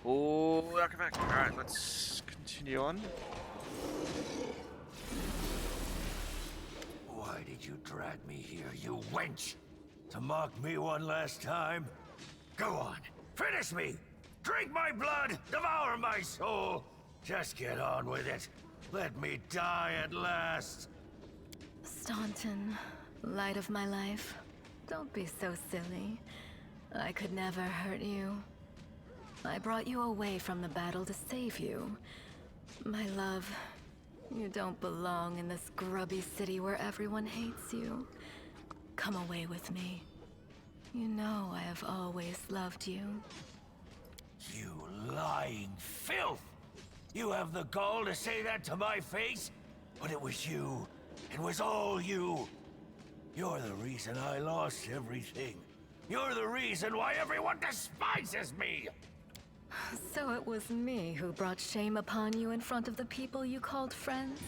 Oh, welcome back. Alright, let's continue on. Why did you drag me here, you wench? To mock me one last time? Go on, finish me! Drink my blood, devour my soul! Just get on with it. Let me die at last. Staunton, light of my life, don't be so silly. I could never hurt you. I brought you away from the battle to save you. My love, you don't belong in this grubby city where everyone hates you. Come away with me. You know I have always loved you. You lying filth! You have the gall to say that to my face? But it was you. It was all you. You're the reason I lost everything. You're the reason why everyone despises me! So it was me who brought shame upon you in front of the people you called friends?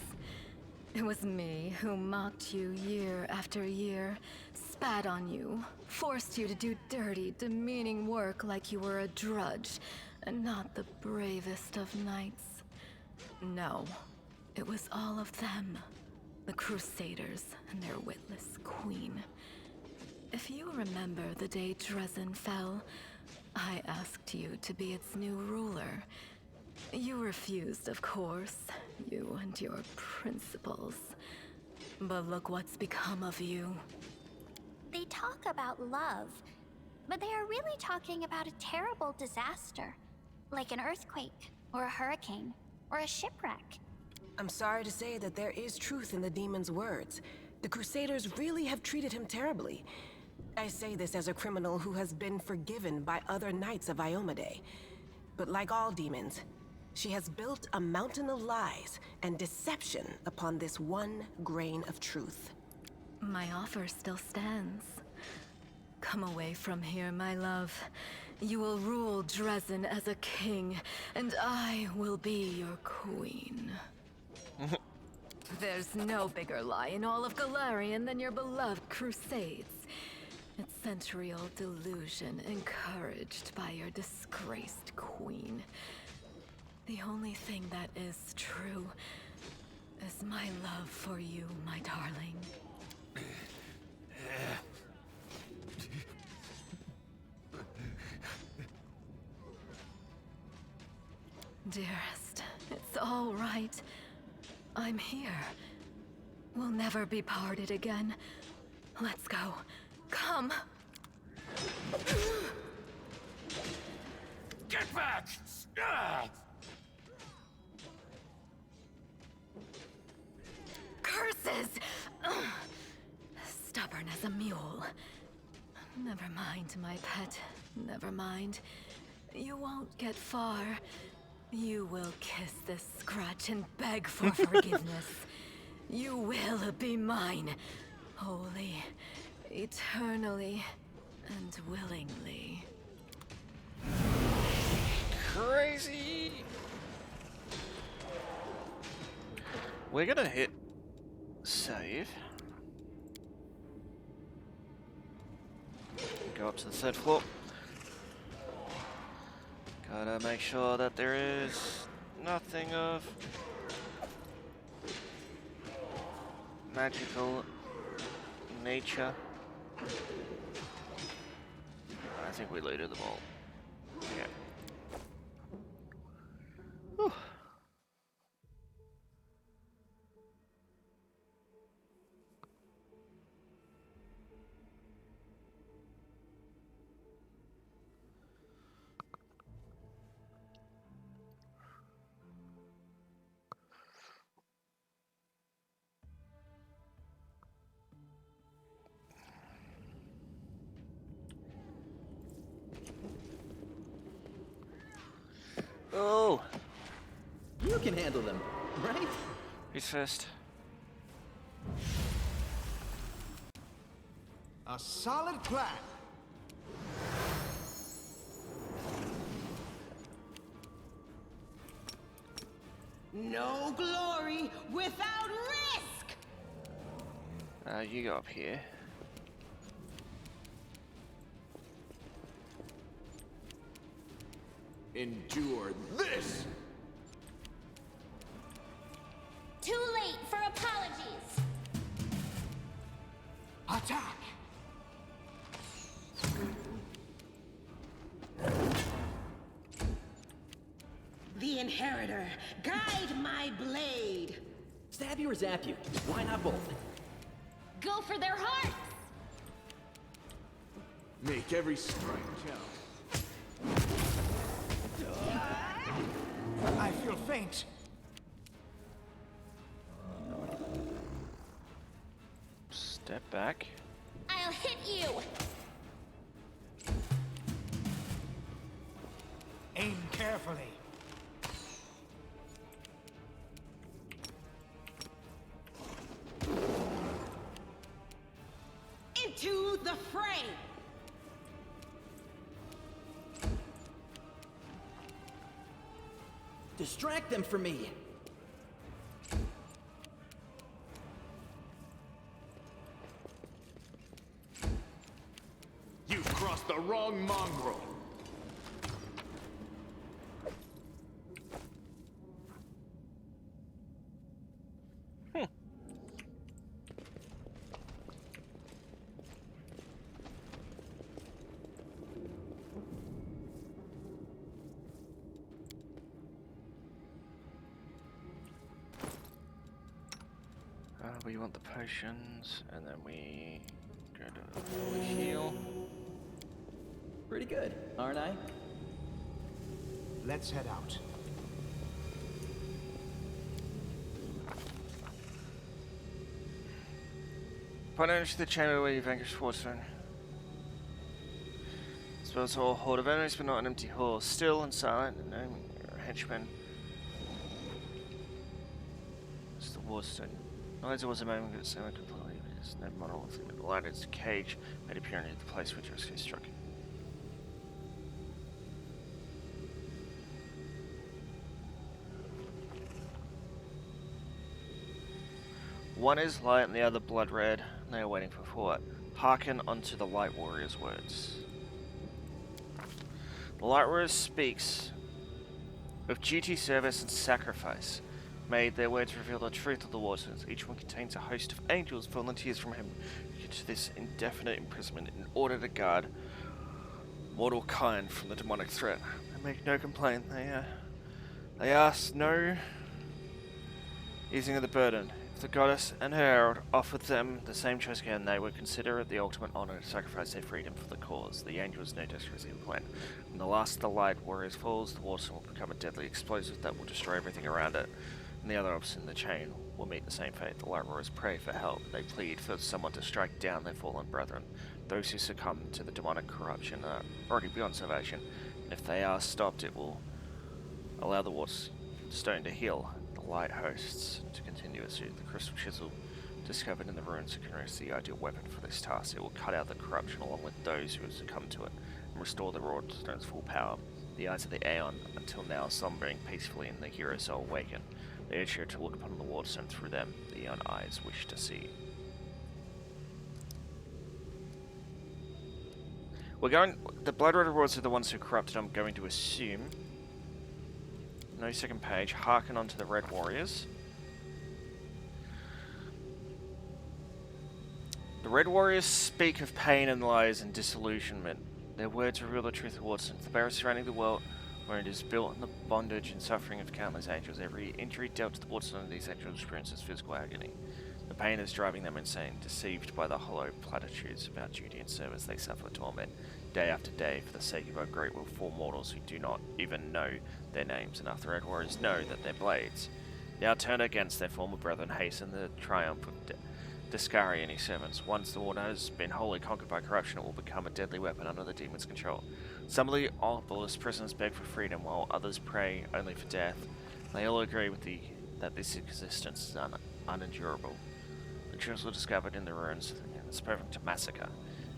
It was me who mocked you year after year, spat on you, forced you to do dirty, demeaning work like you were a drudge, and not the bravest of knights. No, it was all of them. The Crusaders and their witless queen. If you remember the day Dresden fell, I asked you to be its new ruler. You refused, of course, you and your principles. But look what's become of you. They talk about love, but they are really talking about a terrible disaster, like an earthquake, or a hurricane, or a shipwreck. I'm sorry to say that there is truth in the demon's words. The Crusaders really have treated him terribly. I say this as a criminal who has been forgiven by other knights of Iomade. But like all demons, she has built a mountain of lies and deception upon this one grain of truth. My offer still stands. Come away from here, my love. You will rule Dresden as a king, and I will be your queen. There's no bigger lie in all of Galarian than your beloved Crusades. Its century-old delusion encouraged by your disgraced queen. The only thing that is true is my love for you, my darling. Dearest, it's all right. I'm here. We'll never be parted again. Let's go. Come! Get back! Ah! Curses! Ugh. Stubborn as a mule. Never mind, my pet. Never mind. You won't get far. You will kiss this scratch and beg for forgiveness. You will be mine. Wholly, eternally, and willingly. Crazy! We're gonna hit save. Go up to the third floor. Gotta make sure that there is nothing of magical nature. I think we looted them all. Yeah. Whew. Oh! You can handle them, right? Who's first? A solid plan. No glory without risk! You go up here. endure this! Too late for apologies. Attack! The Inheritor, guide my blade. Stab you or zap you? Why not both? Go for their hearts. Make every strike count. I feel faint. Step back. I'll hit you. Aim carefully. Into the fray. Distract them for me. You've crossed the wrong mongrel! We want the potions, and then we go to fully heal. Pretty good, aren't I? Let's head out. Point energy to the chamber where you vanquish Waterstone. Spells a horde of enemies, but not an empty hall. Still and silent, and no henchmen. It's the Waterstone. Knowledge was a moment that someone could believe it is no monolith in the light. Its cage made appear near the place which was struck. One is light and the other blood red, and they are waiting for what? Hearken unto the Light Warrior's words. The Light Warrior speaks of duty, service, and sacrifice. Made their words reveal the truth of the waters. Each one contains a host of angels, volunteers from him to this indefinite imprisonment in order to guard mortal kind from the demonic threat. They make no complaint. They ask no easing of the burden. If the goddess and her herald offered them the same choice again, they would consider it the ultimate honor to sacrifice their freedom for the cause. The angels know desperately the plan. When the last of the Light Warriors falls, the water will become a deadly explosive that will destroy everything around it. And the other opposite in the chain will meet the same fate. The Light Warriors pray for help. They plead for someone to strike down their fallen brethren. Those who succumb to the demonic corruption are already beyond salvation. And if they are stopped, it will allow the Waterstone to heal. The light hosts to continue its use. The crystal chisel discovered in the ruins is the ideal weapon for this task. It will cut out the corruption along with those who have succumbed to it and restore the Waterstone's full power. The eyes of the Aeon, until now slumbering peacefully in the hero's soul, awaken. They urge her to look upon the Waterstone through them. The Aeon eyes wish to see. The Blood Red Warriors are the ones who corrupted, I'm going to assume. No second page. Hearken unto the Red Warriors. The Red Warriors speak of pain and lies and disillusionment. Their words reveal the truth of Waterstone. The barrier surrounding the world, where it is built in the bondage and suffering of countless angels. Every injury dealt to the Waterstone of these angels experiences physical agony. The pain is driving them insane. Deceived by the hollow platitudes about duty and service, they suffer torment day after day for the sake of our great will for mortals who do not even know their names. Enough the Red Warriors know that their blades, now turned against their former brethren, hasten the triumph of Discari and his servants. Once the water has been wholly conquered by corruption, it will become a deadly weapon under the demon's control. Some of the obelisk prisoners beg for freedom, while others pray only for death. They all agree with that this existence is unendurable. The truths were discovered in the ruins, and it's perfect to massacre.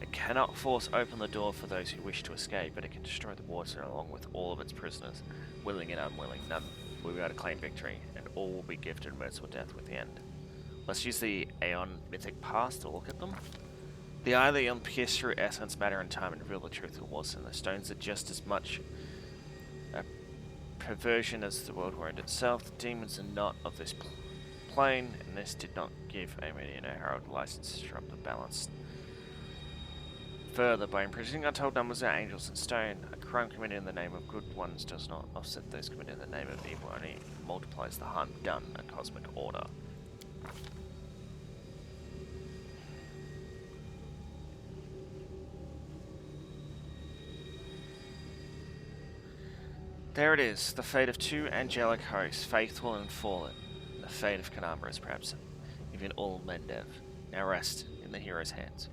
It cannot force open the door for those who wish to escape, but it can destroy the water along with all of its prisoners, willing and unwilling. None will be able to claim victory, and all will be gifted merciful death with the end. Let's use the Aeon Mythic Pass to look at them. The eye of the Aeon pierced through essence, matter, and time and reveal the truth of Waterstone. The stones are just as much a perversion as the Worldwound itself. The demons are not of this plane, and this did not give Amity and Herald license to disrupt the balance. Further, by imprisoning untold numbers of angels in stone, a crime committed in the name of good ones does not offset those committed in the name of evil, only multiplies the harm done in cosmic order. There it is, the fate of two angelic hosts, faithful and fallen. The fate of Kanamra is perhaps even all Mendev, now rest in the hero's hands.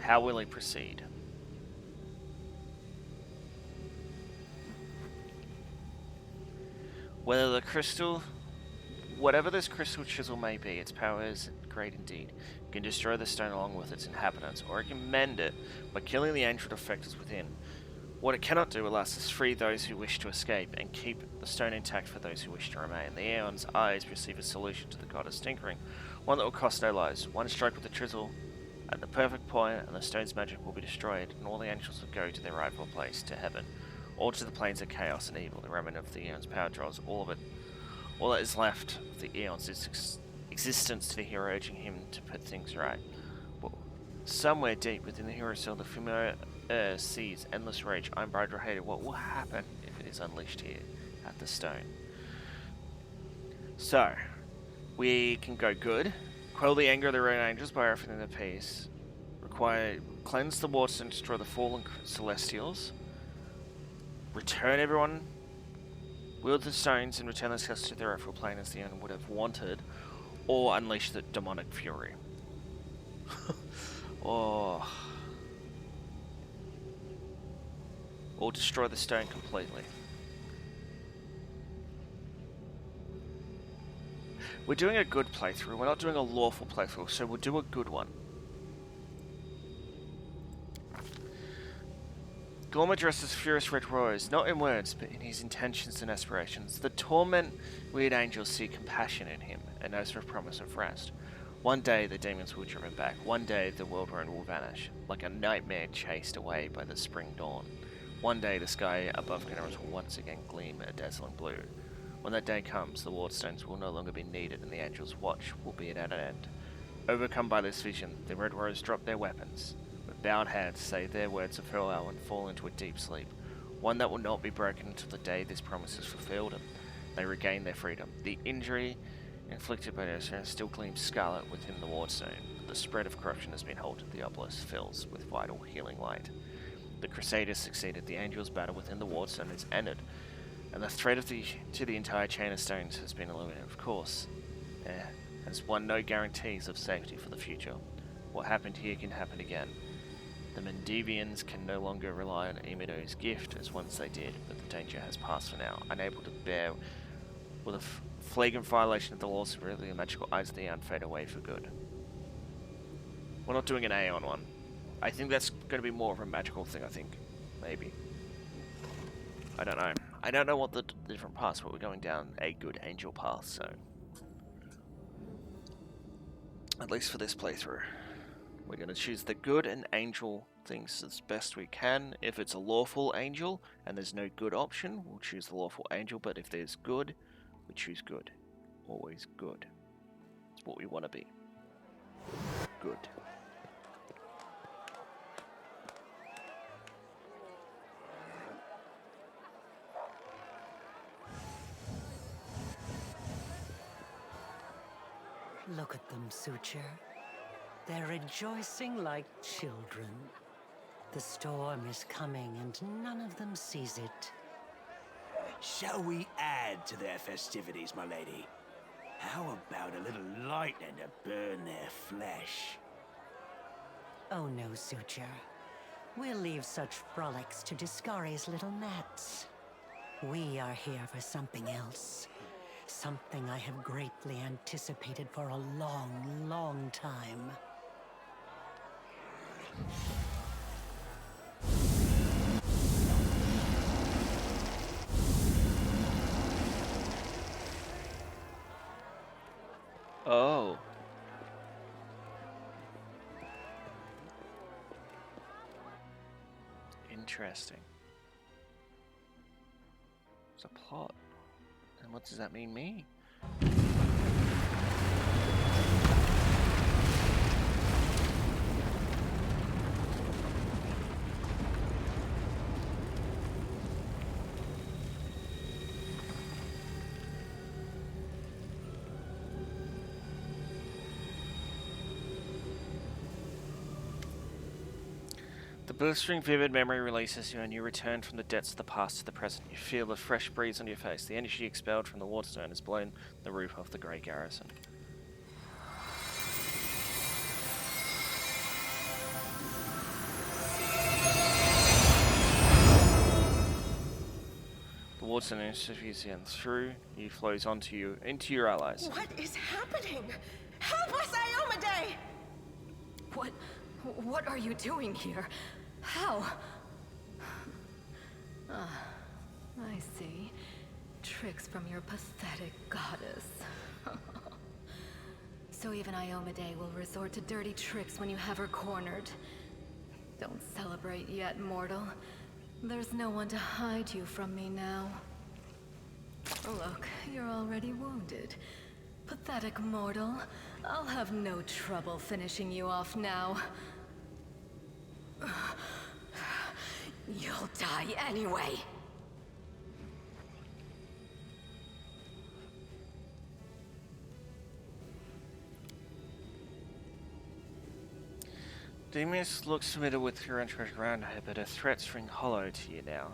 How will he proceed? Whatever this crystal chisel may be, its power is great indeed. It can destroy the stone along with its inhabitants, or it can mend it by killing the angel defectors within. What it cannot do, alas, is free those who wish to escape, and keep the stone intact for those who wish to remain. The Aeon's eyes receive a solution to the goddess tinkering, one that will cost no lives. One stroke with the chisel at the perfect point, and the stone's magic will be destroyed, and all the angels will go to their rightful place, to heaven, or to the planes of chaos and evil. The remnant of the Aeon's power draws all that is left of the Aeon's existence to the hero, urging him to put things right. Well, somewhere deep within the hero's soul, the familiar sees endless rage. I'm bride or hated. What will happen if it is unleashed here at the stone? So, we can go good. Quell the anger of the red angels by offering them peace. Cleanse the waters and destroy the fallen celestials. Return everyone. Wield the stones and return the celestials to their rightful plane as the Aeon would have wanted. Or unleash the demonic fury. Or destroy the stone completely. We're doing a good playthrough, we're not doing a lawful playthrough, so we'll do a good one. Gorm addresses furious red roars, not in words, but in his intentions and aspirations. The torment weird angels see compassion in him, and knows for a promise of rest. One day the demons will be driven back, one day the Worldwound will vanish, like a nightmare chased away by the spring dawn. One day the sky above Canaris will once again gleam a dazzling blue. When that day comes, the wardstones will no longer be needed and the angels' watch will be at an end. Overcome by this vision, the Red Rose drop their weapons. With bowed heads, say their words of farewell and fall into a deep sleep, one that will not be broken until the day this promise is fulfilled and they regain their freedom. The injury inflicted by their still gleams scarlet within the wardstone, but the spread of corruption has been halted. The obelisk fills with vital healing light. The Crusaders succeeded, the angels' battle within the wardstone is ended, and the thread to the entire chain of stones has been illuminated. Of course, has won no guarantees of safety for the future. What happened here can happen again. The Mendevians can no longer rely on Emido's gift as once they did, but the danger has passed for now. Unable to bear with a flagrant violation of the laws, really the magical eyes of the Aeon fade away for good. We're not doing an Aeon one. I think that's going to be more of a magical thing, I think. Maybe. I don't know. I don't know what the different paths, but we're going down a good angel path, so... At least for this playthrough. We're going to choose the good and angel things as best we can. If it's a lawful angel, and there's no good option, we'll choose the lawful angel, but if there's good, we choose good. Always good. It's what we want to be. Good. Look at them, Suture. They're rejoicing like children. The storm is coming and none of them sees it. Shall we add to their festivities, my lady? How about a little lightning to burn their flesh? Oh no, Suture. We'll leave such frolics to Discari's little gnats. We are here for something else. Something I have greatly anticipated for a long, long time. Oh. Interesting. It's a plot. And what does that mean me? The blistering vivid memory releases you and you return from the depths of the past to the present. You feel a fresh breeze on your face. The energy expelled from the waterstone has blown the roof off the grey garrison. The waterstone interviews you and through you flows onto you into your allies. What is happening? Help us, Iomade! What are you doing here? How? Ah, I see. Tricks from your pathetic goddess. So even Iomade will resort to dirty tricks when you have her cornered. Don't celebrate yet, mortal. There's no one to hide you from me now. Look, you're already wounded. Pathetic mortal. I'll have no trouble finishing you off now. You'll die anyway. Demus looks familiar with your interest around her, but her threats ring hollow to you now.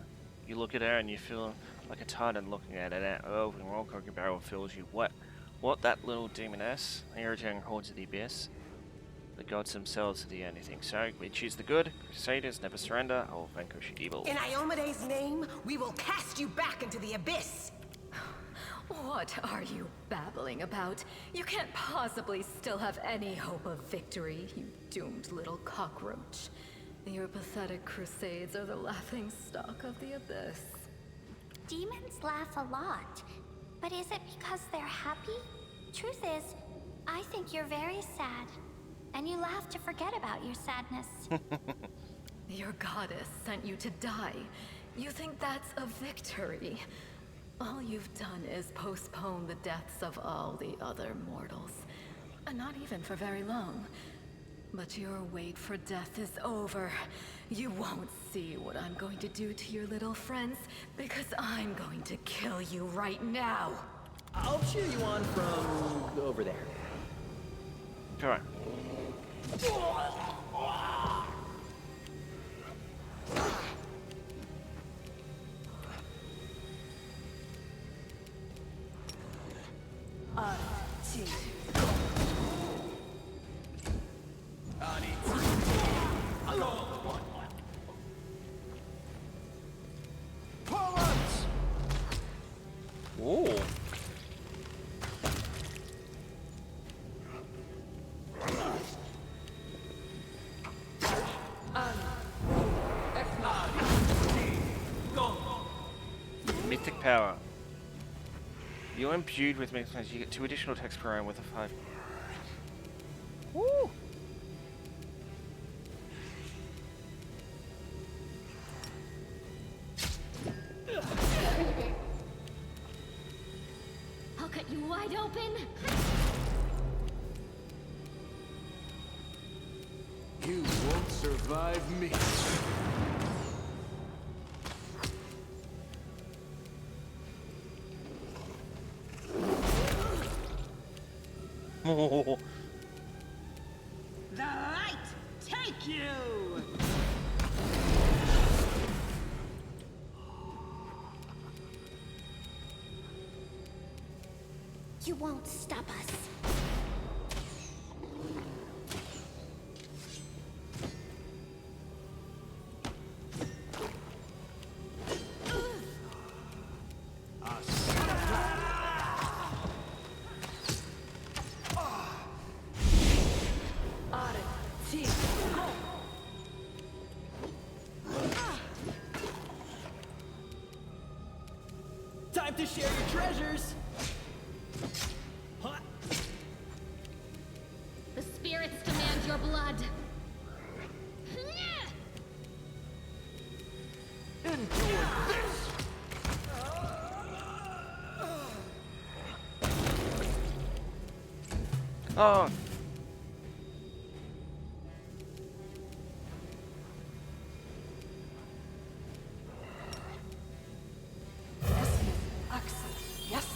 You look at her and you feel like a titan looking at it. That elven roll-cocking barrel fills you. What that little demoness? The irritating hordes of the abyss. The gods themselves are the only thing. So, we choose the good. Crusaders never surrender. I will vanquish evil. In Iomade's name, we will cast you back into the abyss! What are you babbling about? You can't possibly still have any hope of victory, you doomed little cockroach. Your pathetic crusades are the laughing stock of the abyss. Demons laugh a lot, but is it because they're happy? Truth is, I think you're very sad, and you laugh to forget about your sadness. Your goddess sent you to die. You think that's a victory? All you've done is postpone the deaths of all the other mortals. And not even for very long. But your wait for death is over. You won't see what I'm going to do to your little friends, because I'm going to kill you right now. I'll cheer you on from over there. Come on. Ooh. Mythic power. You're imbued with mythic powers. You get 2 additional attacks per round with a 5. Woo! I'll cut you wide open. You won't survive me. Oh. The light take you! You won't stop us. Time to share your treasures! Huh? The spirits demand your blood. Endure this! Oh. Yes.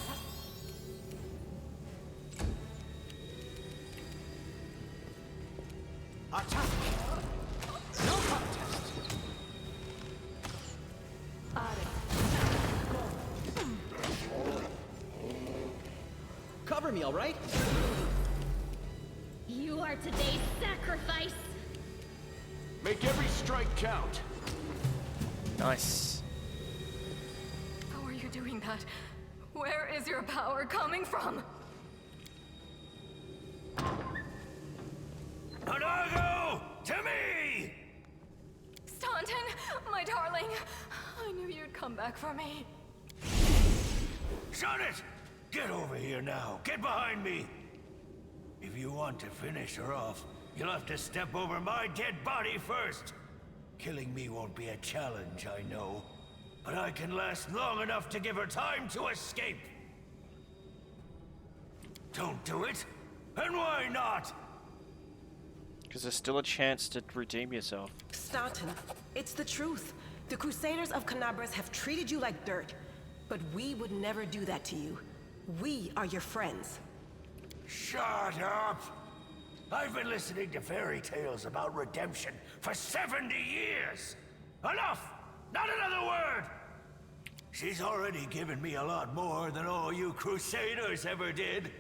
Attack! No contest! Cover me, all right? You are today's sacrifice! Make every strike count. Nice. How are you doing that? Where is your power coming from? Monargo! To me! Staunton, my darling. I knew you'd come back for me. Shut it! Get over here now. Get behind me. If you want to finish her off, you'll have to step over my dead body first. Killing me won't be a challenge, I know. But I can last long enough to give her time to escape. Don't do it? And why not? Because there's still a chance to redeem yourself. Staunton, it's the truth. The Crusaders of Canabras have treated you like dirt. But we would never do that to you. We are your friends. Shut up! I've been listening to fairy tales about redemption for 70 years! Enough! Not another word! She's already given me a lot more than all you Crusaders ever did.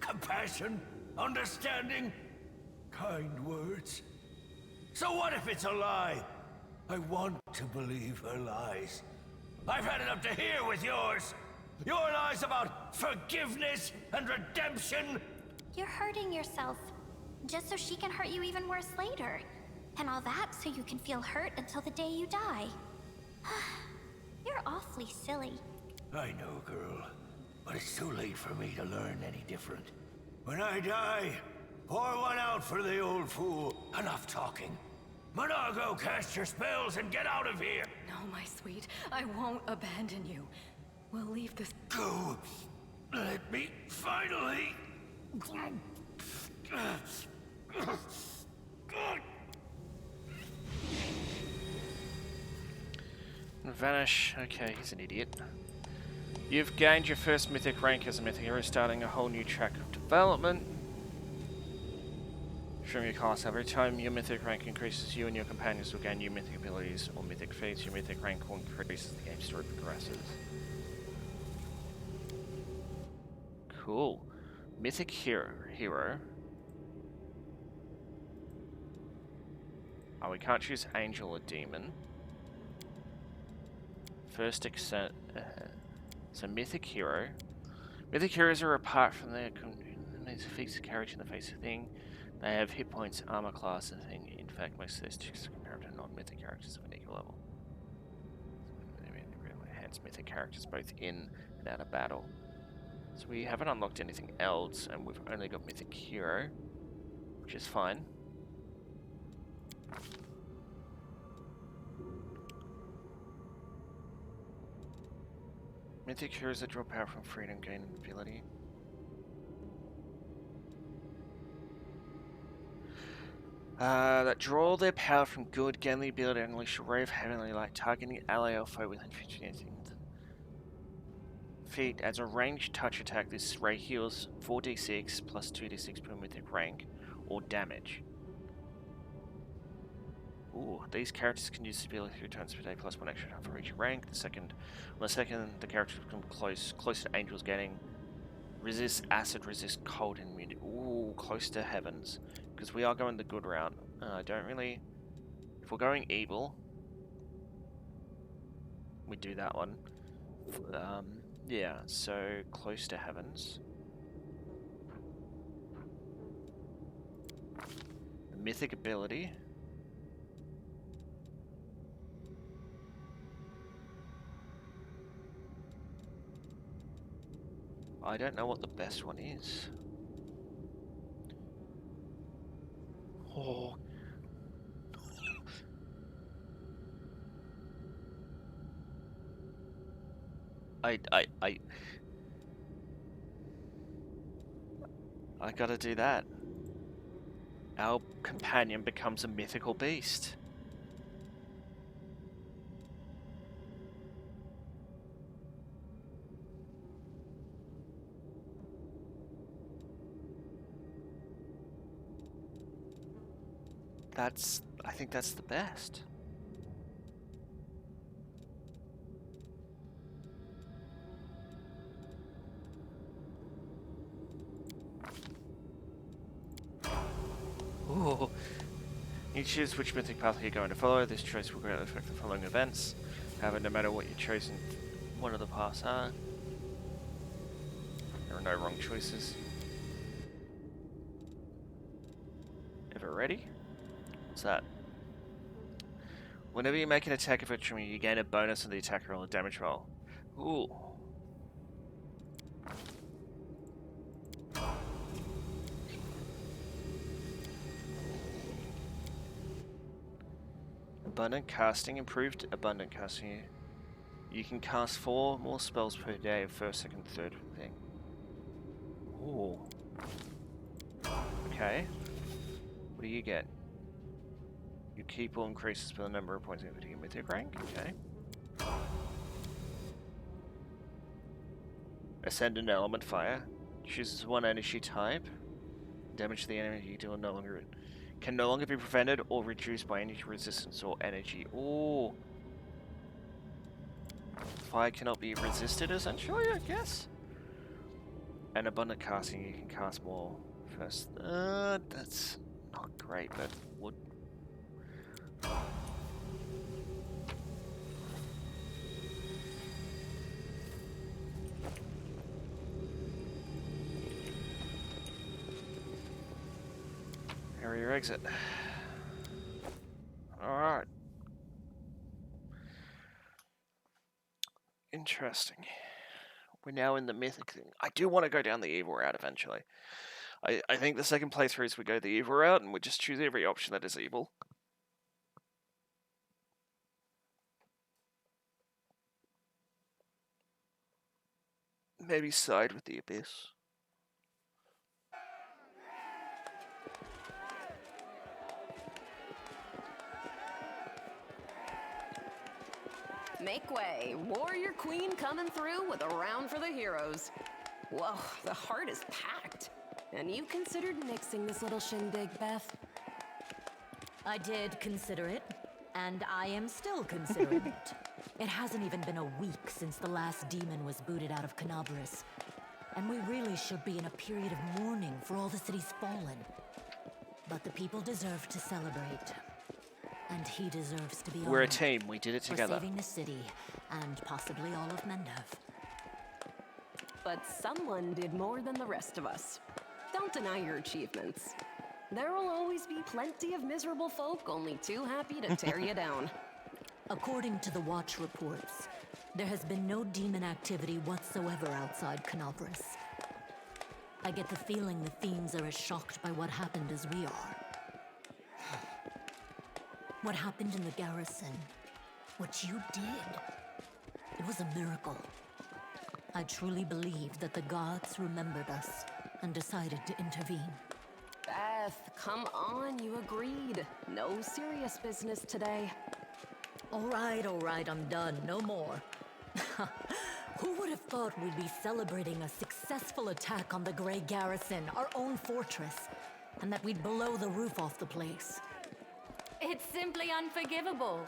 Compassion, understanding, kind words. So what if it's a lie? I want to believe her lies. I've had it up to here with yours! Your lies about forgiveness and redemption! You're hurting yourself, just so she can hurt you even worse later. And all that so you can feel hurt until the day you die. You're awfully silly. I know, girl. But it's too late for me to learn any different. When I die, pour one out for the old fool. Enough talking. Monargo, cast your spells and get out of here! No, my sweet. I won't abandon you. We'll leave this. Go! Let me finally... Vanish. Okay, he's an idiot. You've gained your first mythic rank as a mythic hero, starting a whole new track of development. From your class, every time your mythic rank increases, you and your companions will gain new mythic abilities or mythic feats. Your mythic rank will increase as the game story progresses. Cool. Mythic hero. Oh, we can't choose angel or demon. First extent. So mythic hero. Mythic heroes are apart from their feats of carriage in the face of thing. They have hit points, armor class, and thing. In fact, most of those sticks are compared to non-mythic characters of an equal level. Hence, mythic characters both in and out of battle. So we haven't unlocked anything else, and we've only got mythic hero, which is fine. Mythic heroes that draw power from freedom, gain ability. That draw their power from good, gain the ability to unleash a ray of heavenly light, targeting ally or foe within 15 feet. As a ranged touch attack, this ray heals 4d6 plus 2d6 per mythic rank, or damage. Ooh, these characters can use the ability 3 times per day plus 1 extra time for each rank. On the second, the characters become close to angels, getting resist acid, resist cold, and immunity. Ooh, close to heavens. Because we are going the good route. I don't really... If we're going evil, we do that one. Yeah, so close to heavens. The mythic ability. I don't know what the best one is. Oh. I gotta do that. Our companion becomes a mythical beast. I think that's the best. Ooh. You choose which mythic path you're going to follow. This choice will greatly affect the following events. However, no matter what you've chosen, one of the paths are. There are no wrong choices. Ever ready? What's that? Whenever you make an attack of victory, you gain a bonus on the attack roll or damage roll. Ooh. Abundant casting, improved abundant casting. You can cast 4 more spells per day of first, second, third thing. Ooh. Okay. What do you get? Your keep will increases by the number of points you get with your rank. Okay. Ascend an element fire. Chooses one energy type. Damage to the enemy you deal can no longer be prevented or reduced by energy resistance or energy. Ooh. Fire cannot be resisted, essentially, I guess. And abundant casting, you can cast more first. That's not great, but would. Area exit. Alright. Interesting. We're now in the mythic thing. I do want to go down the evil route eventually. I think the second playthrough is we go the evil route and we just choose every option that is evil. Maybe side with the abyss. Make way. Warrior Queen coming through with a round for the heroes. Whoa, the heart is packed. And you considered nixing this little shindig, Beth? I did consider it, and I am still considering it. It hasn't even been a week since the last demon was booted out of Canabris. And we really should be in a period of mourning for all the city's fallen. But the people deserve to celebrate. And he deserves to be honored. We're a team, we did it together. For saving the city, and possibly all of Mendev. But someone did more than the rest of us. Don't deny your achievements. There will always be plenty of miserable folk only too happy to tear you down. According to the Watch reports, there has been no demon activity whatsoever outside Canabris. I get the feeling the fiends are as shocked by what happened as we are. What happened in the garrison, what you did, it was a miracle. I truly believe that the gods remembered us and decided to intervene. Beth, come on, you agreed. No serious business today. All right, I'm done. No more. Who would have thought we'd be celebrating a successful attack on the Grey Garrison, our own fortress, and that we'd blow the roof off the place? It's simply unforgivable.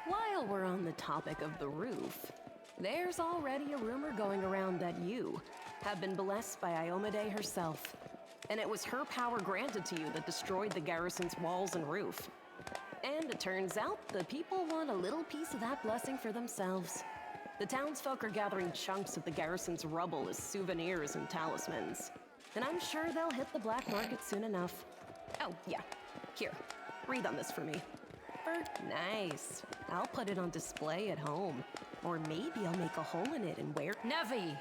While we're on the topic of the roof, there's already a rumor going around that you have been blessed by Iomade herself. And it was her power granted to you that destroyed the garrison's walls and roof. And it turns out the people want a little piece of that blessing for themselves. The townsfolk are gathering chunks of the garrison's rubble as souvenirs and talismans. And I'm sure they'll hit the black market soon enough. Oh, yeah. Here, read on this for me. Nice. I'll put it on display at home. Or maybe I'll make a hole in it and wear... Nevi!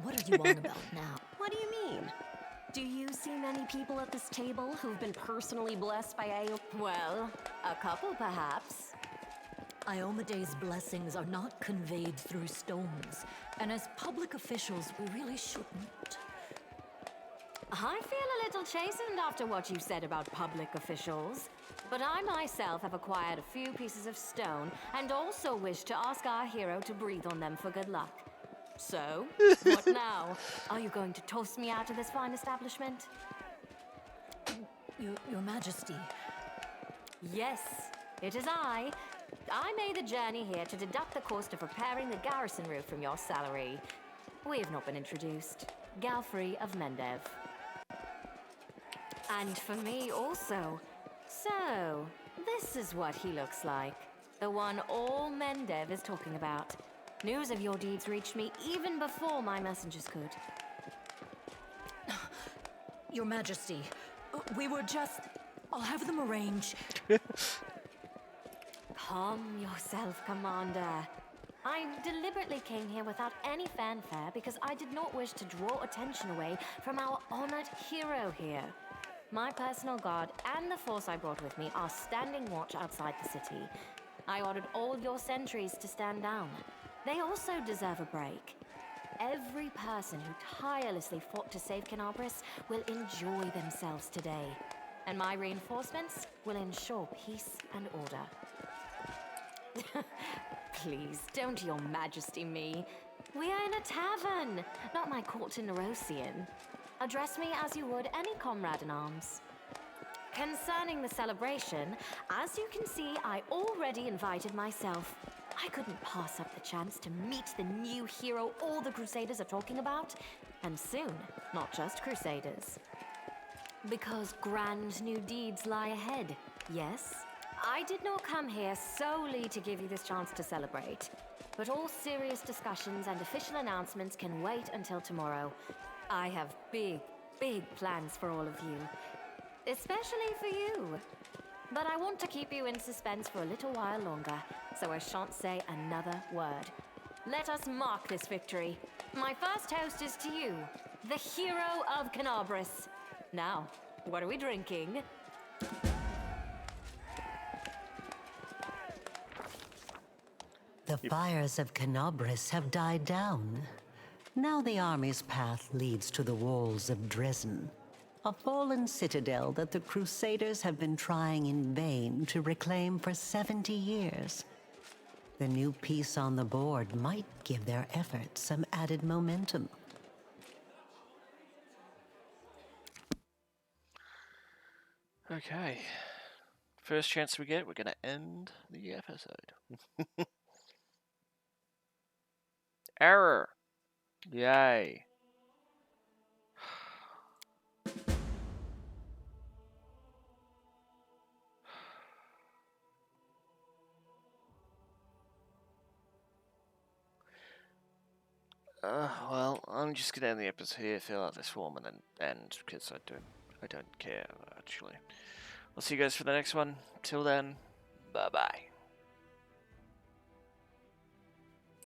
What are you on about now? What do you mean? Do you see many people at this table who've been personally blessed by Well, a couple perhaps. Iomede's blessings are not conveyed through stones, and as public officials, we really shouldn't. I feel a little chastened after what you said about public officials. But I myself have acquired a few pieces of stone and also wish to ask our hero to breathe on them for good luck. So, what now? Are you going to toss me out of this fine establishment? Your Majesty. Yes, it is I. I made the journey here to deduct the cost of repairing the garrison roof from your salary. We have not been introduced. Galfrey of Mendev. And for me also. So, this is what he looks like. The one all Mendev is talking about. News of your deeds reached me even before my messengers could. Your Majesty, we were just... I'll have them arrange. Calm yourself, Commander. I deliberately came here without any fanfare because I did not wish to draw attention away from our honored hero here. My personal guard and the force I brought with me are standing watch outside the city. I ordered all your sentries to stand down. They also deserve a break. Every person who tirelessly fought to save Canabris will enjoy themselves today. And my reinforcements will ensure peace and order. Please, don't Your Majesty me. We are in a tavern, not my court in Nerosian. Address me as you would any comrade in arms. Concerning the celebration, as you can see, I already invited myself. I couldn't pass up the chance to meet the new hero all the Crusaders are talking about, and soon, not just Crusaders. Because grand new deeds lie ahead, yes? I did not come here solely to give you this chance to celebrate, but all serious discussions and official announcements can wait until tomorrow. I have big, big plans for all of you. Especially for you. But I want to keep you in suspense for a little while longer, so I shan't say another word. Let us mark this victory. My first toast is to you, the hero of Canabris. Now, what are we drinking? The fires of Canabris have died down. Now the army's path leads to the walls of Dresden, a fallen citadel that the Crusaders have been trying in vain to reclaim for 70 years. The new piece on the board might give their efforts some added momentum. Okay. First chance we get, we're going to end the episode. Error! Yay. Well, I'm just gonna end the episode here, fill out this form, and then end, because I don't care, actually. I'll see you guys for the next one. Till then, bye-bye.